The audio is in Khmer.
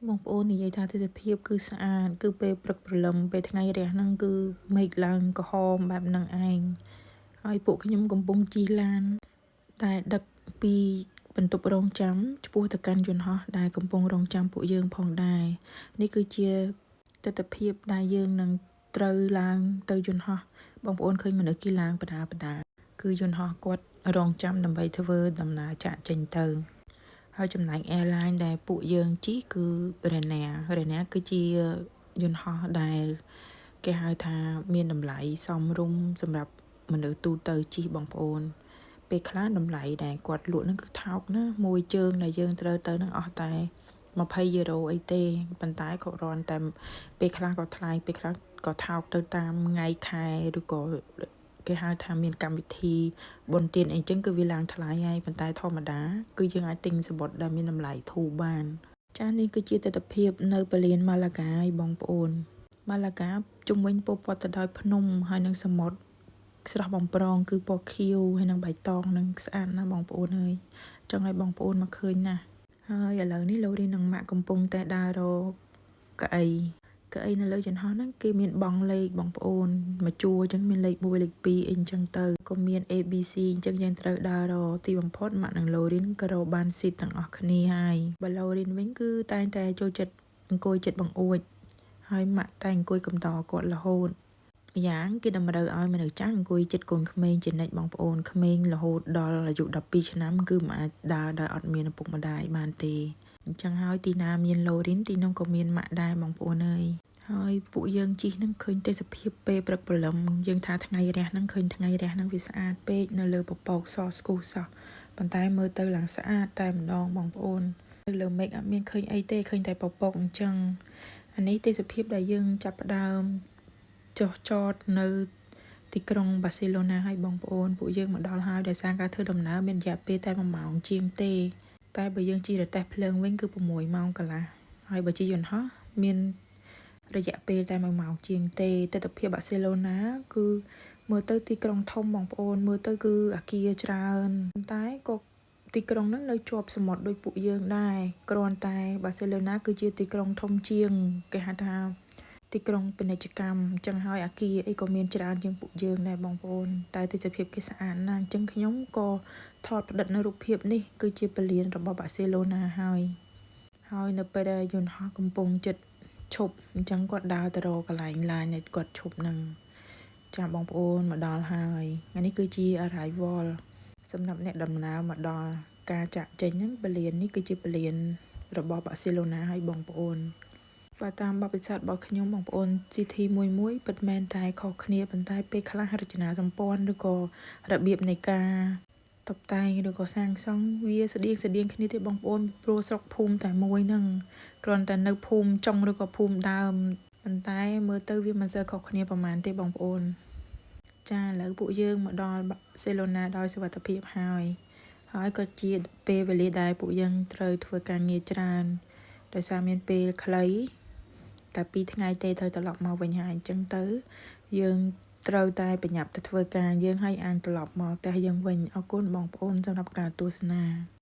បងប្អូននិយាយថាទិដ្ឋភាពគឺស្អាតគឺពេលព្រឹកព្រលឹមពេលថ្ងៃរះហ្នឹងគឺមេឃឡើងក្រហមបែបហ្នឹងឯងហើយពួកខ្ញុំកំពុងជិះឡានដែលដឹកពីបន្ទប់រងចាំឆ្ពោះទៅកាន់យន្តហោះដែលកំពុងរងចាំពួកយើងផងដែរនេះគឺជាទិដ្ឋភាពដែលយើងនឹងត្រូវឡើងទៅយន្តហោះបងប្អូនឃើញមនុស្សគេឡើងបដាគឺយន្តហោះគាត់រងចាំដើម្បីធ្វើដំណើរចាក់ចេញទៅហើយចំណែក airline ដែលពួកយើងជិះគឺ Ryanair គឺជាយន្តហោះដែលគេហៅថាមានតម្លៃសមរម្យសម្រាប់មនុស្សទូទៅជិះបងប្អូនពេលខ្លះតម្លៃដែលគាត់លក់ហ្នឹងគឺថោកណាមួយជើងដែលយើងត្រូវទៅហ្នឹងអស់តែ€20អីទេប៉ុន្តែក៏រាន់តែពេលខ្លះក៏ថ្លៃពេលខ្លះក៏ថោកទៅតាមថ្ងៃខែឬក៏គេហៅថាមានកម្មវិធីបុណ្យទានអីចឹងគឺវាឡើងថ្លៃហើយប៉ុន្តែធម្មតាគឺយើងអាចទិញសំបុត្រដែលមានតម្លៃធូរបានចា៎នេះគឺជាទិដ្ឋភាពនៅពលានម៉ាឡាកាហើយបងប្អូនម៉ាឡាកាជុំវិញពោរពេញទៅដោយភ្នំហើយនិងសមុទ្រស្រស់បំព្រងគឺពណ៌ខៀវហើយនិងបៃតងនឹងស្អាតណាស់បងប្អូនអើយចង់ឲ្យបងប្អូនមកឃើញណាស់ហើយឥឡូវនេះលោករីនិងម៉ាក់កំពុងតែដើររកកៅអីនៅលើយន្តហោះហ្នឹងគេមានបង់លេខបងប្អូនមួយជួរអញ្ចឹងមានលេខ1លេខ2អីអញ្ចឹងទៅក៏មាន ABC អញ្ចឹងយើងត្រូវដើររកទីបំផុតម៉ាក់និងឡូរីនក៏រកបានស៊ីតទាំងអស់គ្នាហើយបើឡូរីនវិញគឺតែងតែចូលចិត្តអង្គុយចិត្តបង្អួចហើយម៉ាក់តែអង្គុយកំដរគាត់រហូតម្យ៉ាងគេតម្រូវឲ្យមនុស្សចាស់អង្គុយចិត្តកូនក្មេងជានិច្ចបងប្អូនក្មេងរហូតដល់អាយុ12ឆ្នាំគឺមិនអាចដើរដោយអត់មានឪពុកម្ដាយបានទេអញ្ចឹងហើយទីណាមានឡូរីនទីនោះក៏មានម៉ាក់ដែរបងប្អូនអើយហើយពួកយើងជិះនឹងឃើញទេសភាពពេលព្រឹកព្រលឹមយើងថាថ្ងៃរះហ្នឹងឃើញថ្ងៃរះហ្នឹងវាស្អាតពេកនៅលើពពកសស្គូសោះប៉ុន្តែមើលទៅឡើងស្អាតតែម្ដងបងប្អូននៅលើមេឃអត់មានឃើញអីទេឃើញតែពពកអញ្ចឹងអានេះទេសភាពដែលយើងចាប់ផ្ដើមចុះចតនៅទីក្រុងបាសេឡូណាហើយបងប្អូនពួកយើងមកដល់ហើយដោយសារការធ្វើដំណើរមានរយៈពេលតែ1ម៉ោងជាងទេតែបើយើងជិះរទេះភ្លើងវិញគឺ6ម៉ោងកន្លះហើយបើជិះយន្តហោះមានរយៈពេលតែ1ម៉ោងជាងទេទិដ្ឋភាពបាសេឡូណាគឺមើលទៅទីក្រុងធំបងប្អូនមើលទៅគឺអគារច្រើនតែក៏ទីក្រុងហ្នឹងនៅជាប់សមុទ្រដូចពួកយើងដែរគ្រាន់តែបាសេឡូណាគឺជាទីក្រុងធំជាងគេហៅថាទីក្រុងពាណិជ្ជកម្មអញ្ចឹងហើយអគារអីក៏មានច្រើនជាងពួកយើងដែរបងប្អូនតែទេសភាពគេស្អាតណាស់អញ្ចឹងខ្ញុំក៏ថតផ្តិតនៅរូបភាពនេះគឺជាពលានរបស់បាសេឡូណាហើយនៅពេលដែលយន្តហោះកំពុងចិត្តឈប់អញ្ចឹងគាត់ដើរទៅរកកន្លែងឡានដែលគាត់ឈប់នឹងចាបងប្អូនមកដល់ហើយថ្ងៃនេះគឺជា arrival សម្រាប់អ្នកដំណើរមកដល់ការចាក់ចេញហ្នឹងពលាននេះគឺជាពលានរបស់បាសេឡូណាហើយបងប្អូនបើតាមបទពិសោធន៍របស់ខ្ញុំបងប្អូន City មួយពិតមែនតែខុសគ្នាប៉ុន្តែពេលខ្លះរចនាសម្ព័ន្ធឬក៏របៀបនៃការតុបតែងឬក៏សាងសង់វាស្តៀងគ្នាទេបងប្អូនព្រោះស្រុកភូមិតែមួយហ្នឹងគ្រាន់តែនៅភូមិចុងឬក៏ភូមិដើមប៉ុន្តែមើលទៅវាមិនសូវខុសគ្នាប្រហែលទេបងប្អូនចាឥឡូវពួកយើងមកដល់បាសេឡូណាដោយសុវត្ថិភាពហើយក៏ជាពេលវេលាដែលពួកយើងត្រូវធ្វើការងារច្រើនដោយសារមានពេលខ្លីតែ2ថ្ងៃទេត្រូវត្រឡប់មកវិញហើយអញ្ចឹងទៅយើងត្រូវតែប្រញាប់ទៅធ្វើការយើងឲ្យអានត្រឡប់មកផ្ទះយើងវិញអរគុណបងប្អូនសម្រាប់ការទស្សនា